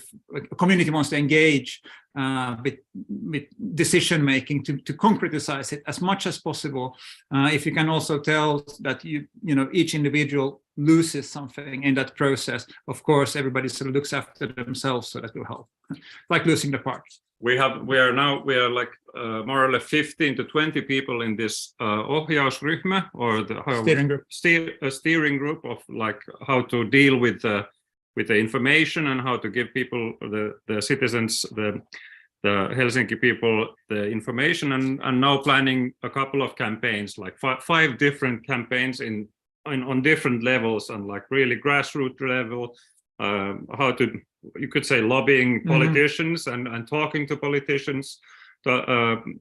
community wants to engage with decision making to concretize it as much as possible. If you can also tell that you know each individual loses something in that process, of course everybody sort of looks after themselves, so that will help. Like losing the parts. We are like more or less 15 to 20 people in this ohjausryhmä, or the steering group of like how to deal with the information and how to give people, the citizens, the Helsinki people, the information, and now planning a couple of campaigns, like five different campaigns on different levels, and like really grassroots level, how to, you could say, lobbying politicians and talking to politicians,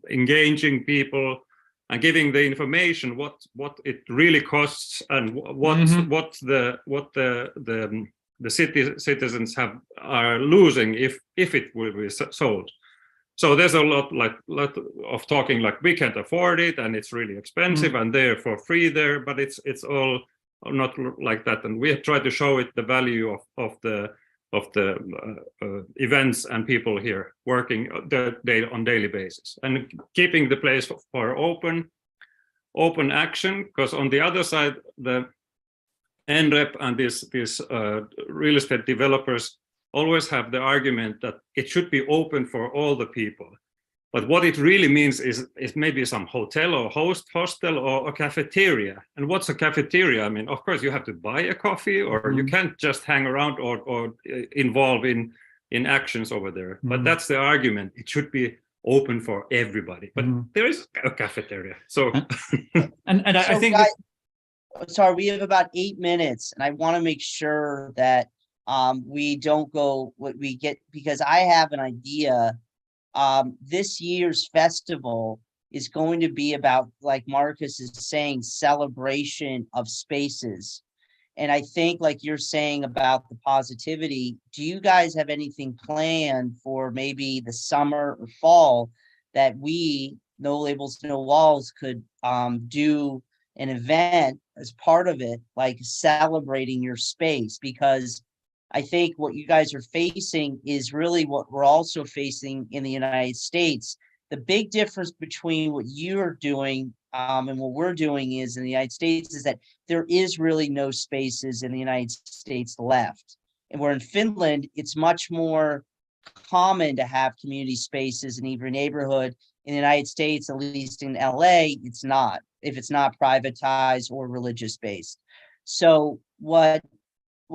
engaging people and giving the information what it really costs, and what the citizens are losing if it will be sold. So there's a lot of talking, like we can't afford it and it's really expensive and they're for free there, but it's all not like that. And we have tried to show it the value of the events and people here working on daily basis, and keeping the place for open action, because on the other side, the NREP and these real estate developers always have the argument that it should be open for all the people. But what it really means is maybe some hotel or hostel or a cafeteria. And what's a cafeteria? I mean, of course, you have to buy a coffee, or you can't just hang around or involve in actions over there. But that's the argument. It should be open for everybody. But there is a cafeteria. So, I think. Sorry, we have about 8 minutes, and I want to make sure that we don't go what we get, because I have an idea. This year's festival is going to be about, like Marcus is saying, celebration of spaces. And I think, like you're saying about the positivity, do you guys have anything planned for maybe the summer or fall that we, No Labels, No Walls, could do an event as part of it, like celebrating your space? Because I think what you guys are facing is really what we're also facing in the United States. The big difference between what you're doing and what we're doing is in the United States is that there is really no spaces in the United States left. And where in Finland, it's much more common to have community spaces in every neighborhood. In the United States, at least in LA, it's not, if it's not privatized or religious based. So what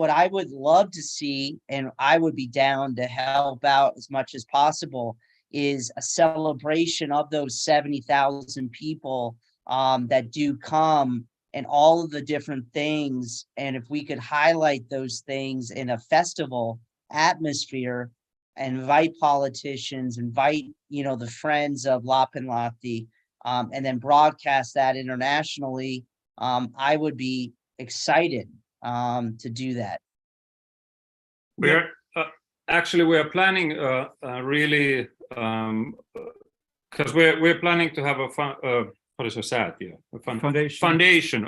I would love to see, and I would be down to help out as much as possible, is a celebration of those 70,000 people that do come, and all of the different things. And if we could highlight those things in a festival atmosphere, invite politicians, invite, the friends of Lapinlahti, and then broadcast that internationally, I would be excited to do that. We're actually we're planning really because we're planning to have a what is a foundation,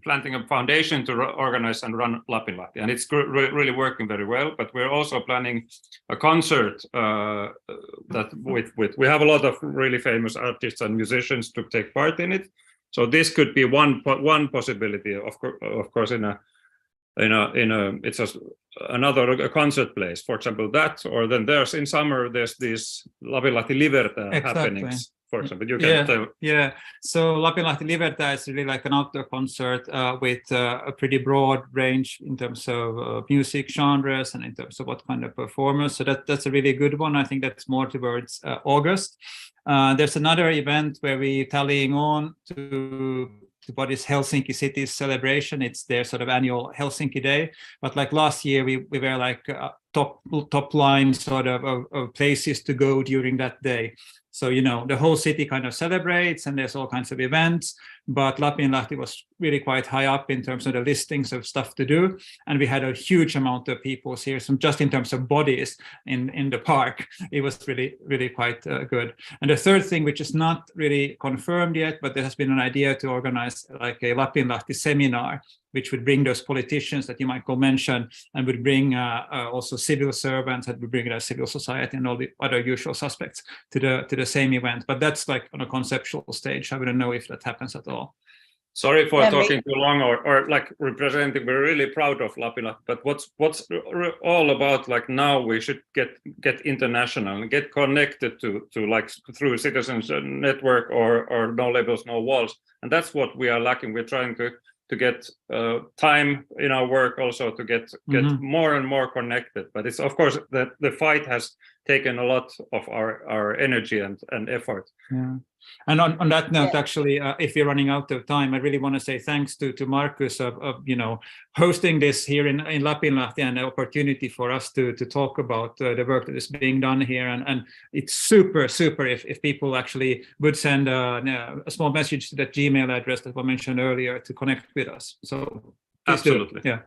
planting a foundation to organize and run Lapinlahti, and it's really working very well. But we're also planning a concert that with we have a lot of really famous artists and musicians to take part in it. So this could be one possibility. Of course, in a it's another concert place, for example, that, or then there's in summer there's these Lapinlahti Liberta happenings. For example, you can tell. Yeah. So Lapinlahti Liberta is really like an outdoor concert with a pretty broad range in terms of music genres and in terms of what kind of performers. So that's a really good one. I think that's more towards August. There's another event where we're tallying on to what is Helsinki city's celebration. It's their sort of annual Helsinki Day. But like last year, we were like top line sort of places to go during that day. So, the whole city kind of celebrates and there's all kinds of events, but Lapinlahti was really quite high up in terms of the listings of stuff to do. And we had a huge amount of people here, so just in terms of bodies in the park, it was really, really quite good. And the third thing, which is not really confirmed yet, but there has been an idea to organize like a Lapinlahti seminar, which would bring those politicians that you, Michael, mentioned, and would bring also civil servants, and would bring civil society and all the other usual suspects to the same event. But that's like on a conceptual stage. I wouldn't know if that happens at all. Sorry for talking too long or like representing. We're really proud of Lapinlahti, but what's all about like now we should get international and get connected to like through Citizens Network or No Labels, No Walls, and that's what we are lacking. We're trying to get time in our work also to get more and more connected. But it's of course that the fight has taken a lot of our energy and effort. Yeah. And on that note, actually, if we're running out of time, I really want to say thanks to Markus of hosting this here in Lapinlahti and the opportunity for us to talk about the work that is being done here. And it's super if people actually would send a small message to that Gmail address that was mentioned earlier to connect with us. So absolutely, yeah.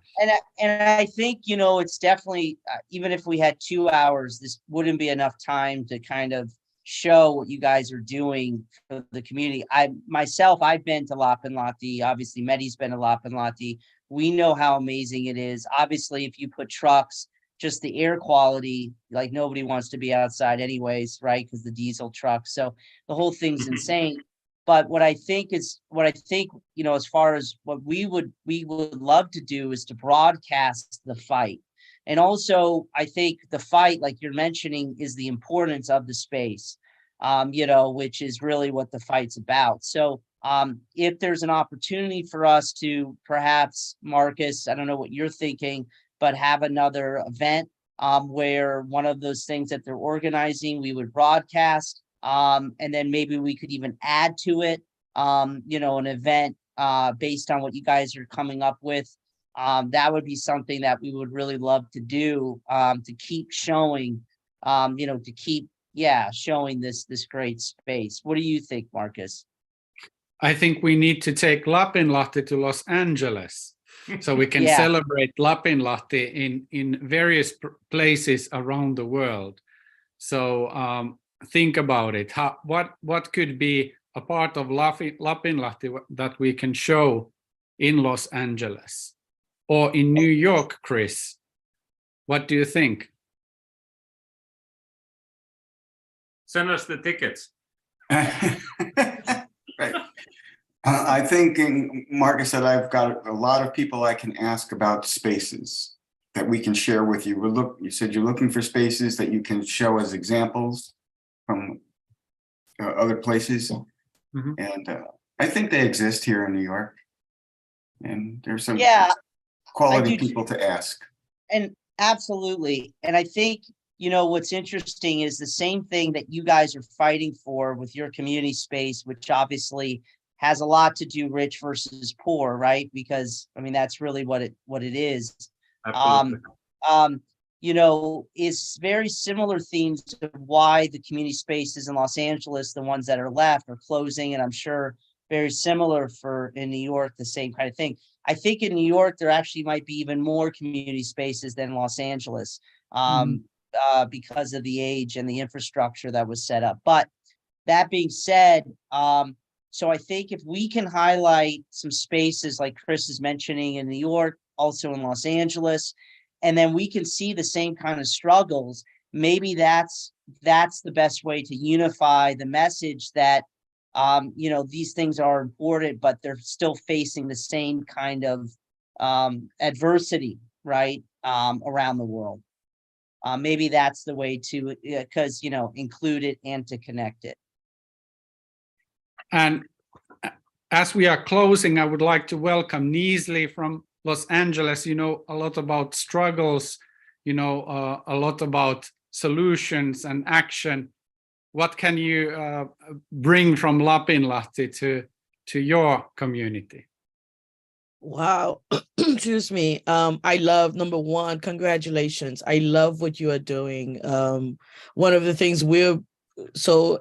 And I think it's definitely even if we had 2 hours, this wouldn't be enough time to kind of show what you guys are doing for the community. I've been to Lapinlahti. Obviously, Medi's been to Lapinlahti. We know how amazing it is. Obviously, if you put trucks, just the air quality, like nobody wants to be outside anyways, right? Because the diesel trucks. So the whole thing's insane. But what I think, as far as what we would love to do is to broadcast the fight. And also, I think the fight, like you're mentioning, is the importance of the space, which is really what the fight's about. So if there's an opportunity for us to perhaps, Markus, I don't know what you're thinking, but have another event where one of those things that they're organizing, we would broadcast, and then maybe we could even add to it, an event based on what you guys are coming up with. That would be something that we would really love to do, to keep showing, showing this great space. What do you think, Markus? I think we need to take Lapinlahti to Los Angeles so we can celebrate Lapinlahti in various places around the world. So think about it. What could be a part of Lapinlahti that we can show in Los Angeles? Or in New York, Chris? What do you think? Send us the tickets. Right. I think, Markus said, I've got a lot of people I can ask about spaces that we can share with you. You said you're looking for spaces that you can show as examples from other places. And I think they exist here in New York. And there's some quality people to ask. And absolutely. And I think, what's interesting is the same thing that you guys are fighting for with your community space, which obviously has a lot to do rich versus poor, right? Because that's really what it is. Absolutely. is very similar themes of why the community spaces in Los Angeles, the ones that are left, are closing, and I'm sure very similar for in New York, the same kind of thing. I think in New York, there actually might be even more community spaces than Los Angeles because of the age and the infrastructure that was set up. But that being said, so I think if we can highlight some spaces like Chris is mentioning in New York, also in Los Angeles, and then we can see the same kind of struggles, maybe that's the best way to unify the message that these things are important, but they're still facing the same kind of adversity, right, around the world. Maybe that's the way to, because, include it and to connect it. And as we are closing, I would like to welcome Neasley from Los Angeles. You know a lot about struggles, a lot about solutions and action. What can you bring from Lapinlahti to your community? Wow. Excuse me. I love, number one, congratulations. I love what you are doing. One of the things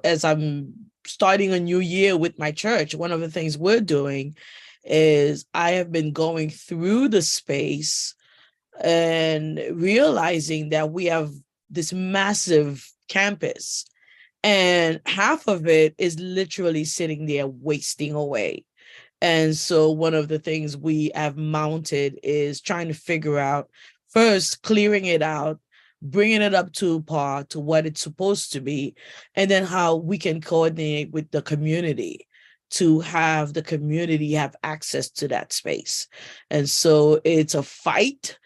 as I'm starting a new year with my church, one of the things we're doing is I have been going through the space and realizing that we have this massive campus and half of it is literally sitting there wasting away. And so one of the things we have mounted is trying to figure out, first clearing it out, bringing it up to par to what it's supposed to be, and then how we can coordinate with the community to have the community have access to that space. And so it's a fight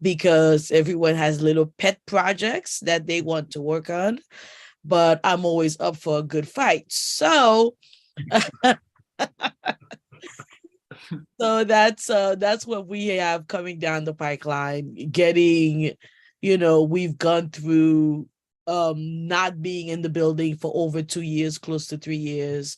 because everyone has little pet projects that they want to work on, but I'm always up for a good fight. So so that's what we have coming down the pipeline, getting, we've gone through not being in the building for over 2 years, close to 3 years,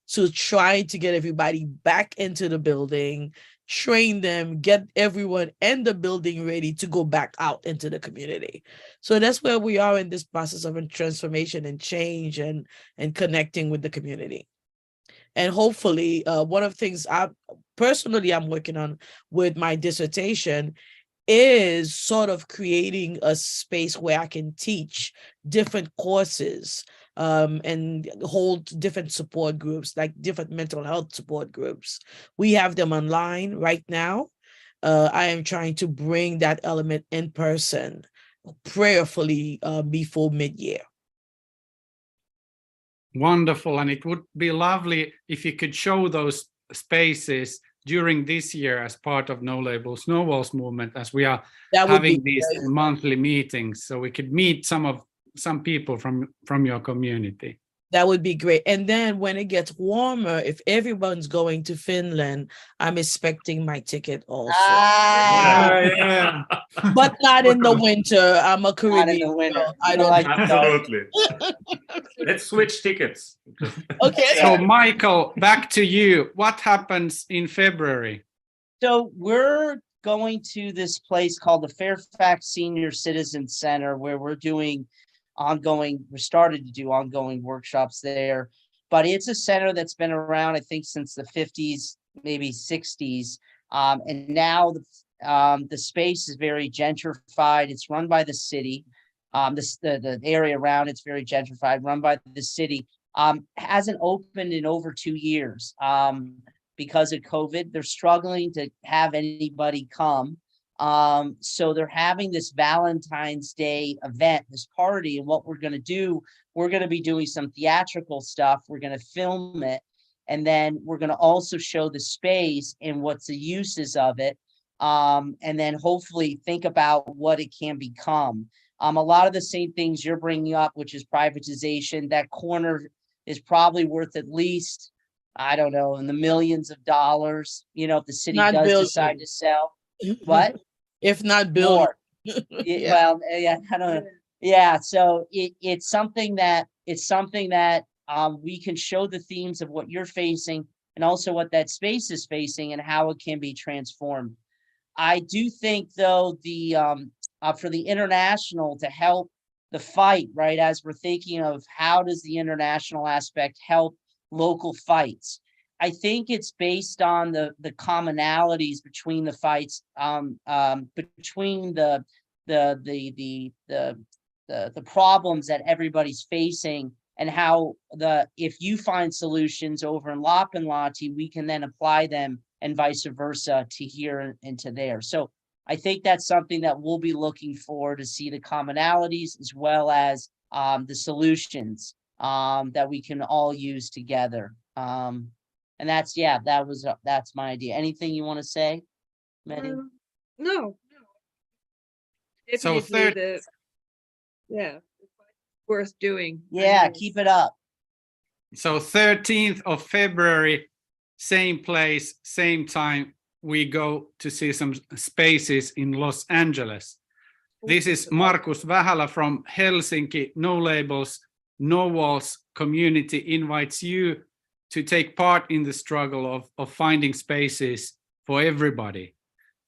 to try to get everybody back into the building, train them, get everyone in the building ready to go back out into the community. So that's where we are in this process of transformation and change and connecting with the community. And hopefully, one of the things I'm working on with my dissertation is sort of creating a space where I can teach different courses and hold different support groups, like different mental health support groups. We have them online right now. I am trying to bring that element in person prayerfully before mid-year. Wonderful. And it would be lovely if you could show those spaces during this year as part of No Labels, No Walls movement, as we are having these monthly meetings, so we could meet some people from your community. That would be great. And then when it gets warmer, if everyone's going to Finland, I'm expecting my ticket also. Yeah. But not in the winter. I'm a Caribbean. Not in the winter. I don't like Absolutely. Let's switch tickets. Okay. So Michael, back to you. What happens in February? So we're going to this place called the Fairfax Senior Citizen Center, where we started to do ongoing workshops there, but it's a center that's been around, I think, since the 50s, maybe 60s. And now the space is very gentrified. It's run by the city. The area around it's very gentrified, run by the city. Hasn't opened in over 2 years because of COVID. They're struggling to have anybody come. So they're having this Valentine's Day event, this party, and what we're going to do, we're going to be doing some theatrical stuff. We're going to film it, and then we're going to also show the space and what's the uses of it, and then hopefully think about what it can become. A lot of the same things you're bringing up, which is privatization. That corner is probably worth at least, I don't know, in the millions of dollars, if the city decide to sell. What? If not build. Yeah. Well, yeah, I don't know. Yeah, so it's something that we can show the themes of what you're facing and also what that space is facing and how it can be transformed. I do think, though, the for the international to help the fight, right? As we're thinking of how does the international aspect help local fights? I think it's based on the commonalities between the fights, between the problems that everybody's facing, and how if you find solutions over in Lapinlahti, we can then apply them and vice versa to here and to there. So I think that's something that we'll be looking for, to see the commonalities as well as the solutions that we can all use together. And that's that's my idea. Anything you want to say, Mehdi? No. So Definitely worth doing. Yeah, keep it up. So 13th of February, same place, same time, we go to see some spaces in Los Angeles. This is Markus Vähälä from Helsinki, No Labels, No Walls community invites you to take part in the struggle of finding spaces for everybody.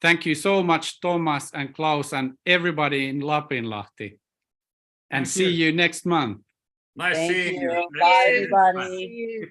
Thank you so much, Thomas and Klaus and everybody in Lapinlahti. And see you next month. Nice Thank seeing you. you. Bye, everybody. See you.